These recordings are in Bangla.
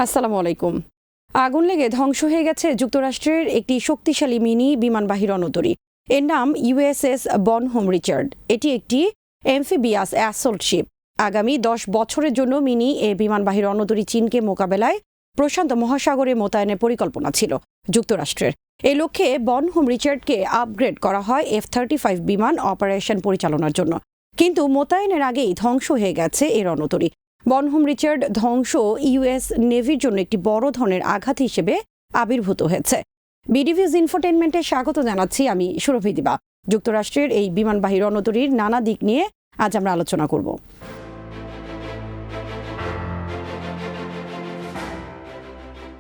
আসসালামু আলাইকুম। আগুন লেগে ধ্বংস হয়ে গেছে যুক্তরাষ্ট্রের একটি শক্তিশালী মিনি বিমানবাহী রণতরী। এর নাম ইউএসএস বনহোম রিচার্ড। এটি একটি অ্যাম্ফিবিয়াস অ্যাসল্ট শিপ। আগামী 10 বছরের জন্য মিনি এ বিমানবাহী রণতরী চীনকে মোকাবেলায় প্রশান্ত মহাসাগরে মোতায়েনের পরিকল্পনা ছিল যুক্তরাষ্ট্রের। এই লক্ষ্যে বনহোম রিচার্ডকে আপগ্রেড করা হয় F-35 বিমান অপারেশন পরিচালনার জন্য। কিন্তু মোতায়েনের আগেই ধ্বংস হয়ে গেছে এই রণতরী। বনহোম রিচার্ড ধ্বংস ইউএস নেভির জন্য একটি বড় ধরনের আঘাত হিসেবে আবির্ভূত হয়েছে। বিডিভিজ ইনফোটেনমেন্টে স্বাগত জানাচ্ছি, আমি সুরভি দিবা। যুক্তরাষ্ট্রের এই বিমানবাহী রণতরীর নানা দিক নিয়ে আজ আমরা আলোচনা করব।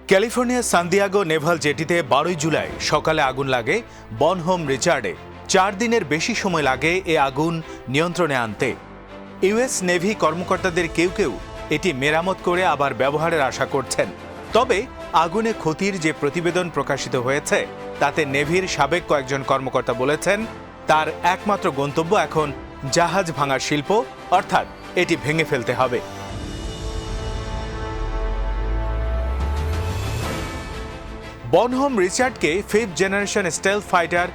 ক্যালিফোর্নিয়ার সান দিয়েগো নেভাল জেটিতে 12 জুলাই সকালে আগুন লাগে বনহোম রিচার্ডে। 4 দিনের বেশি সময় লাগে এ আগুন নিয়ন্ত্রণে আনতে। ইউএস নেভি কর্মকর্তাদের কেউ কেউ এটি মেরামত করে আবার ব্যবহারের আশা করছেন। তবে আগুনে ক্ষতির যে প্রতিবেদন প্রকাশিত হয়েছে তাতে নেভির সাবেক কয়েকজন কর্মকর্তা বলেছেন তার একমাত্র গন্তব্য এখন জাহাজ ভাঙার শিল্প, অর্থাৎ এটি ভেঙে ফেলতে হবে। বনহোম রিচার্ডকে 5th generation stealth fighter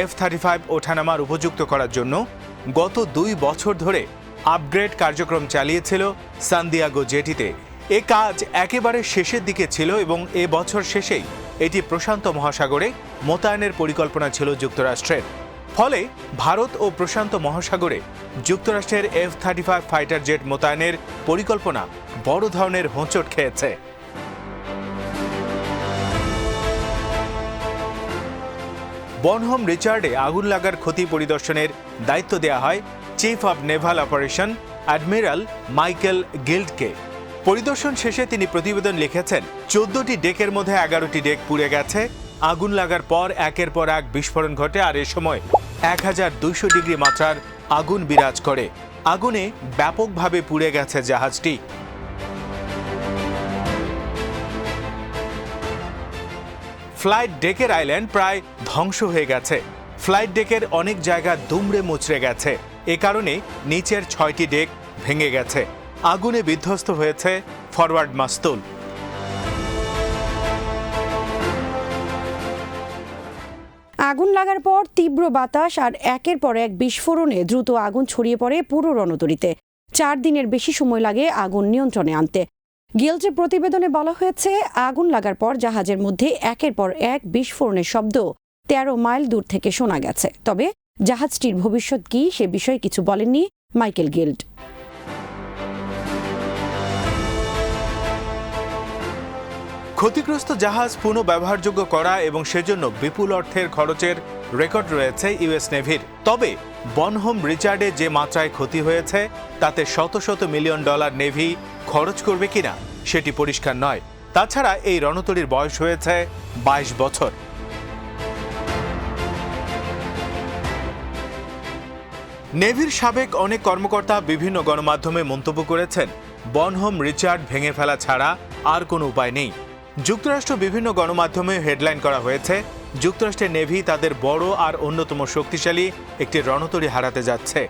F-35 ওঠানামার উপযুক্ত করার জন্য গত 2 বছর ধরে আপগ্রেড কার্যক্রম চালিয়েছিল সান দিয়েগো জেটিতে। এ কাজ একেবারে শেষের দিকে ছিল এবং এ বছর শেষেই এটি প্রশান্ত মহাসাগরে মোতায়েনের পরিকল্পনা ছিল যুক্তরাষ্ট্রের। ফলে ভারত ও প্রশান্ত মহাসাগরে যুক্তরাষ্ট্রের F-35 ফাইটার জেট মোতায়েনের পরিকল্পনা বড় ধরনের হোঁচট খেয়েছে। বনহোম রিচার্ডে আগুন লাগার ক্ষতি পরিদর্শনের দায়িত্ব দেওয়া হয় chief of naval operation admiral Michael গিল্ডকে। পরিদর্শন শেষে তিনি প্রতিবেদন লিখেছেন, 14টি ডেকের মধ্যে 11টি ডেক পুড়ে গেছে। আগুন লাগার পর একের পর এক বিস্ফোরণ ঘটে, আর এ সময় 1200 ডিগ্রি মাত্রার আগুন বিরাজ করে। আগুনে ব্যাপকভাবে পুড়ে গেছে জাহাজটি। ফ্লাইট ডেকের আইল্যান্ড প্রায় ধ্বংস হয়ে গেছে। ফ্লাইট ডেকের অনেক জায়গা দুমড়ে মুচড়ে গেছে। এ কারণে নিচের 6টি ডেক ভেঙে গেছে। আগুনে বিধ্বস্ত হয়েছে ফরওয়ার্ড মাস্তুল। আগুন লাগার পর তীব্র বাতাস আর একের পর এক বিস্ফোরণে দ্রুত আগুন ছড়িয়ে পড়ে পুরো রণতরীতে। 4 দিনের বেশি সময় লাগে আগুন নিয়ন্ত্রণে আনতে। গিল্ডের প্রতিবেদনে বলা হয়েছে, আগুন লাগার পর জাহাজের মধ্যে একের পর এক বিস্ফোরণের শব্দ 13 মাইল দূর থেকে শোনা গেছে। তবে জাহাজটির ভবিষ্যৎ কি সে বিষয়ে কিছু বলেননি মাইকেল গিল্ড। ক্ষতিগ্রস্ত জাহাজ পুনঃব্যবহারযোগ্য করা এবং সেজন্য বিপুল অর্থের খরচের রেকর্ড রয়েছে ইউএস নেভির। তবে বনহোম রিচার্ডে যে মাত্রায় ক্ষতি হয়েছে তাতে শত শত মিলিয়ন ডলার নেভি খরচ করবে কিনা সেটি পরিষ্কার নয়। তাছাড়া এই রণতরীর বয়স হয়েছে 22 বছর। নেভির সাবেক অনেক কর্মকর্তা বিভিন্ন গণমাধ্যমে মন্তব্য করেছেন, বনহোম রিচার্ড ভেঙে ফেলা ছাড়া আর কোনো উপায় নেই। যুক্তরাষ্ট্র বিভিন্ন গণমাধ্যমে হেডলাইন করা হয়েছে, যুক্তরাষ্ট্রের নেভি তাদের বড় আর অন্যতম শক্তিশালী একটি রণতরী হারাতে যাচ্ছে।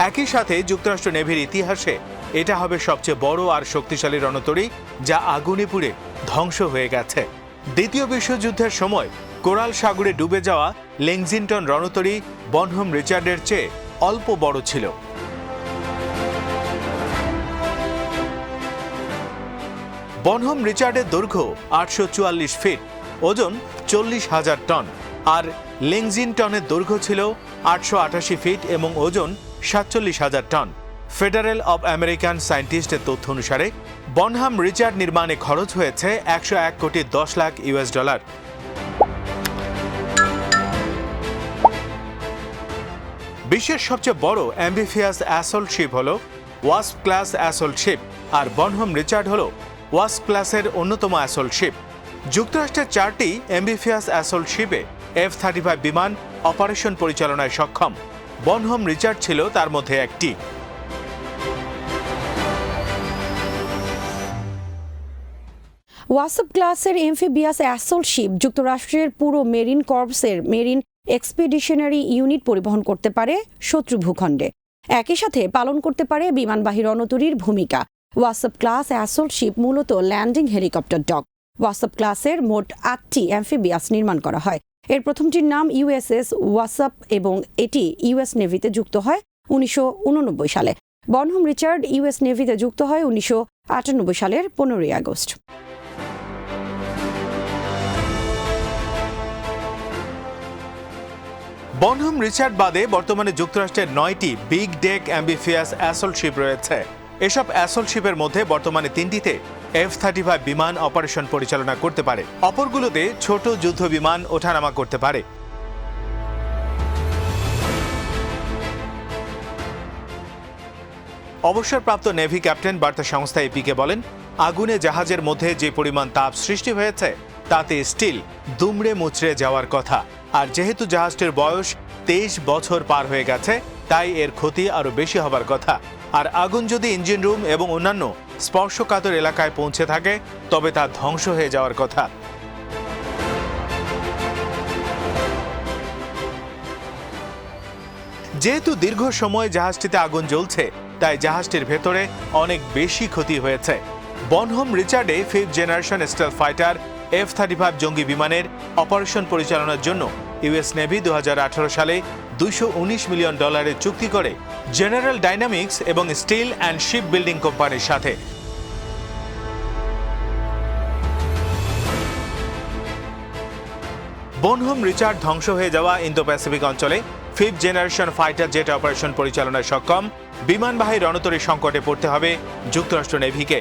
একই সাথে যুক্তরাষ্ট্র নেভির ইতিহাসে এটা হবে সবচেয়ে বড় আর শক্তিশালী রণতরী যা আগুনে পুড়ে ধ্বংস হয়ে গেছে। দ্বিতীয় বিশ্বযুদ্ধের সময় কোরাল সাগরে ডুবে যাওয়া লেক্সিংটন রণতরী বনহোম রিচার্ডের চেয়ে অল্প বড় ছিল। বনহোম রিচার্ডের দৈর্ঘ্য 844 ফিট, ওজন 40,000 টন, আর লেক্সিংটনের দৈর্ঘ্য ছিল 888 ফিট এবং ওজন 47,000 টন। ফেডারেল অব আমেরিকান সায়েন্টিস্টের তথ্য অনুসারে বনহোম রিচার্ড নির্মাণে খরচ হয়েছে $101 কোটি 10 লাখ US। বিশ্বের সবচেয়ে বড় অ্যাম্ফিবিয়াস অ্যাসল্ট শিপ হল ওয়াস্প ক্লাস অ্যাসল্ট শিপ, আর বনহোম রিচার্ড হল ওয়াস্প ক্লাসের অন্যতম অ্যাসল্ট শিপ। যুক্তরাষ্ট্রের 4টি অ্যাম্ফিবিয়াস অ্যাসল্ট শিপে F-35 বিমান অপারেশন পরিচালনায় সক্ষম। বনহোম রিচার্ড ছিল তার মধ্যে একটি। ওয়াসপ ক্লাসের অ্যাম্ফিবিয়াস অ্যাসল্ট শিপ যুক্তরাষ্ট্রের পুরো মেরিন কর্পসের মেরিন এক্সপিডিশনারি ইউনিট পরিবহন করতে পারে শত্রু ভূখণ্ডে। একই সাথে পালন করতে পারে বিমানবাহী রণতরীর ভূমিকা। ওয়াসপ ক্লাস অ্যাসল্ট শিপ মূলত ল্যান্ডিং হেলিকপ্টার ডক। ওয়াসপ ক্লাসের মোট 8টি অ্যামফিবিয়াস নির্মাণ করা হয়। এর প্রথমটির নাম ইউএসএস ওয়াসপ এবং এটি ইউএস নেভিতে যুক্ত হয় 1989 সালে। বনহোম রিচার্ড ইউএস নেভিতে যুক্ত হয় 1998 সালের 15 আগস্ট। বনহোম রিচার্ড বাদে বর্তমানে যুক্তরাষ্ট্রের 9টি বিগ ডেক অ্যাম্বিফিয়াস অ্যাসল্ট শিপ রয়েছে। এসব অ্যাসল্ট শিপের মধ্যে বর্তমানে 3টিতে F-35 বিমান অপারেশন পরিচালনা করতে পারে, অপরগুলোতে ছোট যুদ্ধ বিমান ওঠানামা করতে পারে। অবসরপ্রাপ্ত নেভি ক্যাপ্টেন বার্তা সংস্থা এপিকে বলেন, আগুনে জাহাজের মধ্যে যে পরিমাণ তাপ সৃষ্টি হয়েছে তাতে স্টিল দুমড়ে মুচড়ে যাওয়ার কথা। আর যেহেতু জাহাজটির বয়স 23 বছর পার হয়ে গেছে, তাই এর ক্ষতি আরও বেশি হবার কথা। আর আগুন যদি ইঞ্জিন রুম এবং অন্যান্য স্পর্শকাতর এলাকায় পৌঁছে থাকে তবে তা ধ্বংস হয়ে যাওয়ার কথা। যেহেতু দীর্ঘ সময় জাহাজটিতে আগুন জ্বলছে, তাই জাহাজটির ভেতরে অনেক বেশি ক্ষতি হয়েছে। বনহোম রিচার্ডে 5th generation stealth fighter F-35 জঙ্গি বিমানের অপারেশন পরিচালনার জন্য ইউএস নেভি 2018 সালে $219 মিলিয়ন চুক্তি করে জেনারেল ডাইনামিক্স এবং স্টিল অ্যান্ড শিপ বিল্ডিং কোম্পানির সাথে। বনহোম রিচার্ড ধ্বংস হয়ে যাওয়া ইন্দো প্যাসিফিক অঞ্চলে 5th generation fighter jet operation পরিচালনায় সক্ষম বিমানবাহী রণতরী সংকটে পড়তে হবে যুক্তরাষ্ট্র নেভিকে।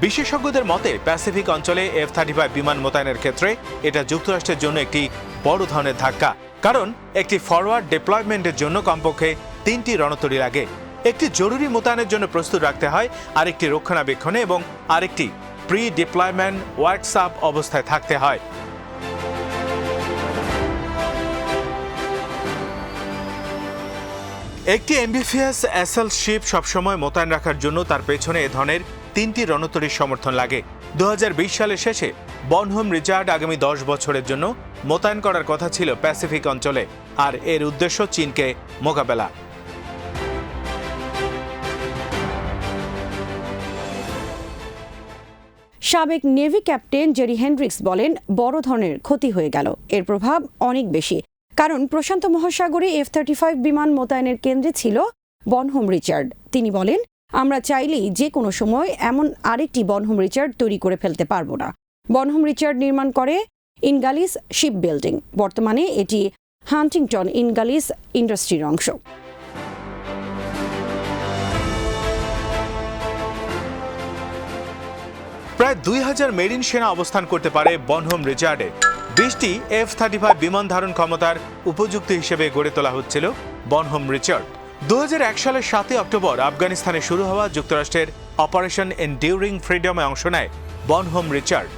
বিশেষজ্ঞদের মতে প্যাসিফিক অঞ্চলে F-35 বিমান মোতায়েনের ক্ষেত্রে এটা যুক্তরাষ্ট্রের জন্য একটি বড় ধরনের ধাক্কা, কারণ একটি ফরওয়ার্ড ডিপ্লয়মেন্টের জন্য কমপক্ষে 3টি রণতরী লাগে। একটি জরুরি মোতায়েনের জন্য প্রস্তুত রাখতে হয়, আরেকটি রক্ষণাবেক্ষণে এবং আরেকটি প্রি ডিপ্লয়মেন্ট ওয়ার্কশপ অবস্থায় থাকতে হয়। একটি অ্যাম্বিফিয়াস অ্যাসল্ট শিপ সবসময় মোতায়েন রাখার জন্য তার পেছনে এ ধরনের 3টি রণতরীর সমর্থন লাগে। 2020 সালের শেষে বনহোম রিচার্ড আগামী 10 বছরের জন্য মোতায়েন করার কথা ছিল প্যাসিফিক অঞ্চলে, আর এর উদ্দেশ্য চীনকে মোকাবেলা। সাবেক নেভি ক্যাপ্টেন জেরি হেন্ড্রিক্স বলেন, বড় ধরনের ক্ষতি হয়ে গেল। এর প্রভাব অনেক বেশি, কারণ প্রশান্ত মহাসাগরে F-35 বিমান মোতায়েনের কেন্দ্রে ছিল বনহোম রিচার্ড। তিনি বলেন, আমরা চাইলেই যে কোনো সময় এমন আরেকটি বনহোম রিচার্ড তৈরি করে ফেলতে পারবো না। বনহোম রিচার্ড নির্মাণ করে ইনগালিস শিপ বিল্ডিং। বর্তমানে এটি হান্টিংটন ইনগালিস ইন্ডাস্ট্রির অংশ। প্রায় 2000 মেরিন সেনা অবস্থান করতে পারে বনহোম রিচার্ডে। 20টি F-35 বিমান ধারণ ক্ষমতার উপযুক্ত হিসেবে গড়ে তোলা হচ্ছিল বনহোম রিচার্ড। 2001 সালের 7 অক্টোবর আফগানিস্তানে শুরু হওয়া যুক্তরাষ্ট্রের অপারেশন এন্ডিউরিং ফ্রিডমে অংশ নেয় বনহোম রিচার্ড।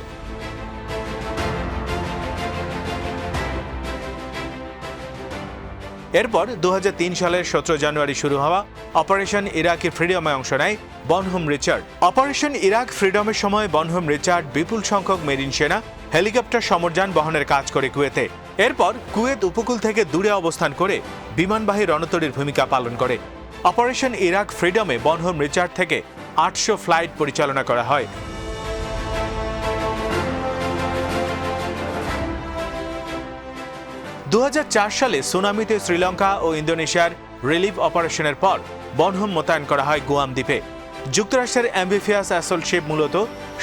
এরপর 2003 সালের 17 জানুয়ারি শুরু হওয়া অপারেশন ইরাকি ফ্রিডমে অংশ নেয় বনহোম রিচার্ড। অপারেশন ইরাক ফ্রিডমের সময় বনহোম রিচার্ড বিপুল সংখ্যক মেরিন সেনা, হেলিকপ্টার সমরযান বহনের কাজ করে কুয়েতে। এরপর কুয়েত উপকূল থেকে দূরে অবস্থান করে বিমানবাহী রণতরীর ভূমিকা পালন করে। অপারেশন ইরাক ফ্রিডমে বনহোম রিচার্ড থেকে 800 ফ্লাইট পরিচালনা করা হয়। দু সালে সুনামিতে শ্রীলঙ্কা ও ইন্দোনেশিয়ার রিলিফ অপারেশনের পর বনহোম মোতায়েন করা হয় গুয়াম দ্বীপে। যুক্তরাষ্ট্রের অ্যাম্বিফিয়াস অ্যাসল্ট শিপ মূলত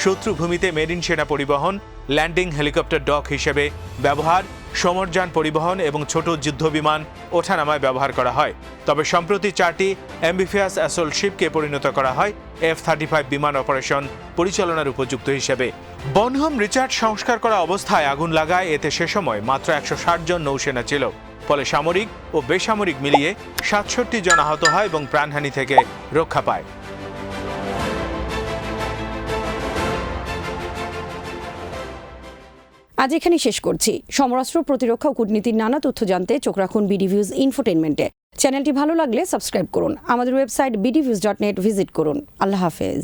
শত্রু ভূমিতে মেরিন সেনা পরিবহন, ল্যান্ডিং হেলিকপ্টার ডক হিসেবে ব্যবহার, সমরযান পরিবহন এবং ছোট যুদ্ধ বিমান ওঠানামায় ব্যবহার করা হয়। তবে সম্প্রতি 4টি অ্যাম্বিফিয়াস অ্যাসল্ট শিপকে পরিণত করা হয় F-35 বিমান অপারেশন পরিচালনার উপযুক্ত হিসেবে। বনহোম রিচার্ড সংস্কার করা অবস্থায় আগুন লাগায়। এতে সে সময় মাত্র 160 জন নৌসেনা ছিল। ফলে সামরিক ও বেসামরিক মিলিয়ে 67 জন আহত হয় এবং প্রাণহানি থেকে রক্ষা পায়। আজ এখানে শেষ করছি। সমরাস্ত্র, প্রতিরক্ষা ও কূটনীতির নানা তথ্য জানতে চোখ রাখুন বিডিভিউজ ইনফোটেইনমেন্টে। চ্যানেলটি ভালো লাগলে সাবস্ক্রাইব করুন। আমাদের ওয়েবসাইট bdviews.net ভিজিট করুন। আল্লাহ হাফেজ।